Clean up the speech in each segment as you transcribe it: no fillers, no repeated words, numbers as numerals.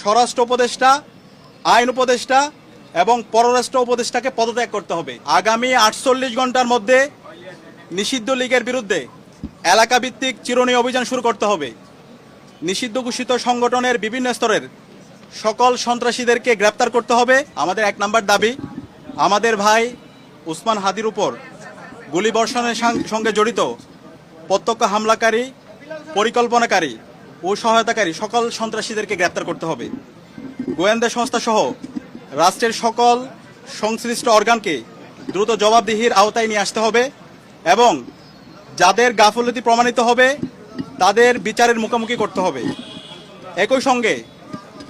স্বরাষ্ট্র উপদেষ্টা, আইন উপদেষ্টা এবং পররাষ্ট্র উপদেষ্টাকে পদত্যাগ করতে হবে। আগামী 48 ঘন্টার মধ্যে নিষিদ্ধ লীগের বিরুদ্ধে এলাকাভিত্তিক চিরুনি অভিযান শুরু করতে হবে। নিষিদ্ধ ঘোষিত সংগঠনের বিভিন্ন স্তরের সকল সন্ত্রাসীদেরকে গ্রেপ্তার করতে হবে। আমাদের 1 নম্বর দাবি, আমাদের ভাই উসমান হাদির উপর গুলিবর্ষণের সঙ্গে জড়িত প্রত্যক্ষ হামলাকারী, পরিকল্পনাকারী ও সহায়তাকারী সকল সন্ত্রাসীদেরকে গ্রেপ্তার করতে হবে। গোয়েন্দা সংস্থা সহ রাষ্ট্রের সকল সংশ্লিষ্ট অর্গানকে দ্রুত জবাবদিহির আওতায় নিয়ে আসতে হবে এবং যাদের গাফলতি প্রমাণিত হবে তাদের বিচারের মুখোমুখি করতে হবে। একই সঙ্গে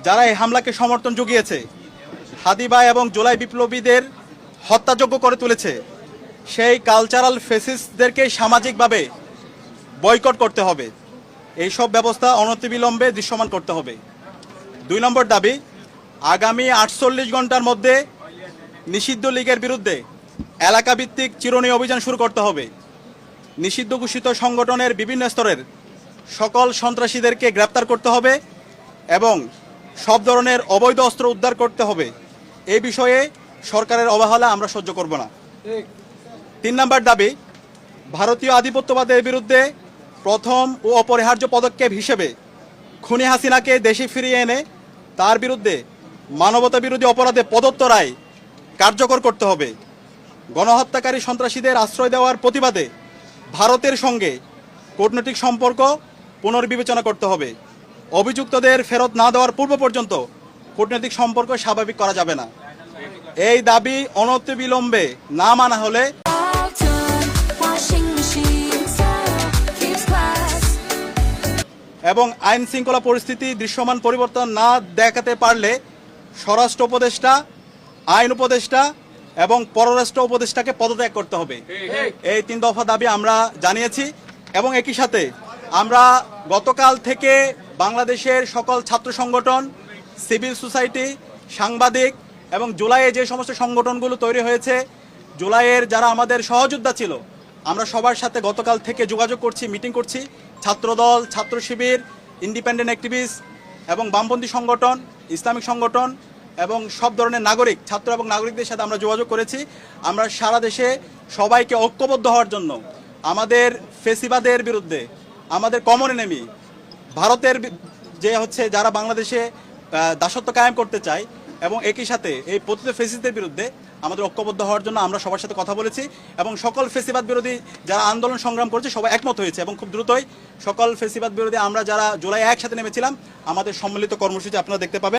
যারা এই হামলাকে সমর্থন জুগিয়েছে, হাদি ভাই এবং জুলাই বিপ্লবীদের হত্যাযোগ্য করে তুলেছে, সেই কালচারাল ফেসিস্টদেরকে সামাজিকভাবে বয়কট করতে হবে। এইসব ব্যবস্থা অনতিবিলম্বে দৃশ্যমান করতে হবে। 2 নম্বর দাবি, আগামী 48 ঘন্টার মধ্যে নিষিদ্ধ লীগের বিরুদ্ধে এলাকাভিত্তিক চিরুনি অভিযান শুরু করতে হবে। নিষিদ্ধ ঘোষিত সংগঠনের বিভিন্ন স্তরের সকল সন্ত্রাসীদেরকে গ্রেপ্তার করতে হবে এবং সব ধরনের অবৈধ অস্ত্র উদ্ধার করতে হবে। এই বিষয়ে সরকারের অবহেলা আমরা সহ্য করব না। 3 নম্বর দাবি, ভারতীয় আধিপত্যবাদের বিরুদ্ধে প্রথম ও অপরিহার্য পদক্ষেপ হিসেবে খুনি হাসিনাকে দেশে ফিরিয়ে এনে তার বিরুদ্ধে মানবতা বিরোধী অপরাধে প্রদত্ত রায় কার্যকর করতে হবে। গণহত্যাকারী সন্ত্রাসীদের আশ্রয় দেওয়ার প্রতিবাদে ভারতের সঙ্গে কূটনৈতিক সম্পর্ক পুনর্বিবেচনা করতে হবে। অভিযুক্তদের ফেরত না দেওয়ার পূর্ব পর্যন্ত কূটনৈতিক সম্পর্ক স্বাভাবিক করা যাবে না। এই দাবি অনতিবিলম্বে না মানা হলে এবং আইন শৃঙ্খলা পরিস্থিতি দৃশ্যমান পরিবর্তন না দেখাতে পারলে স্বরাষ্ট্র উপদেষ্টা, আইন উপদেষ্টা এবং পররাষ্ট্র উপদেষ্টাকে পদত্যাগ করতে হবে। এই 3 দফা দাবি আমরা জানিয়েছি এবং একই সাথে আমরা গতকাল থেকে বাংলাদেশের সকল ছাত্র সংগঠন, সিভিল সোসাইটি, সাংবাদিক এবং জুলাইয়ে যে সমস্ত সংগঠনগুলো তৈরি হয়েছে, জুলাইয়ের যারা আমাদের সহযোদ্ধা ছিল, আমরা সবার সাথে গতকাল থেকে যোগাযোগ করছি, মিটিং করছি। ছাত্রদল, ছাত্র শিবির, ইন্ডিপেন্ডেন্ট অ্যাক্টিভিস্ট এবং বামপন্থী সংগঠন, ইসলামিক সংগঠন এবং সব ধরনের নাগরিক, ছাত্র এবং নাগরিকদের সাথে আমরা যোগাযোগ করেছি। আমরা সারা দেশে সবাইকে ঐক্যবদ্ধ হওয়ার জন্য আমাদের ফেসিবাদের বিরুদ্ধে, আমাদের কমন এনিমি ভারতের যারা বাংলাদেশে দাসত্ব কায়েম করতে চায় এবং একই সাথে এই পতিত ফেসিস্টদের বিরুদ্ধে আমাদের ঐক্যবদ্ধ হওয়ার জন্য আমরা সবার সাথে কথা বলেছি এবং সকল ফেসিবাদ বিরোধী যারা আন্দোলন সংগ্রাম করেছে সবাই একমত হয়েছে এবং খুব দ্রুতই সকল ফেসিবাদ বিরোধী আমরা যারা জুলাই একসাথে নেমেছিলাম আমাদের সম্মিলিত কর্মসূচি আপনারা দেখতে পাবেন।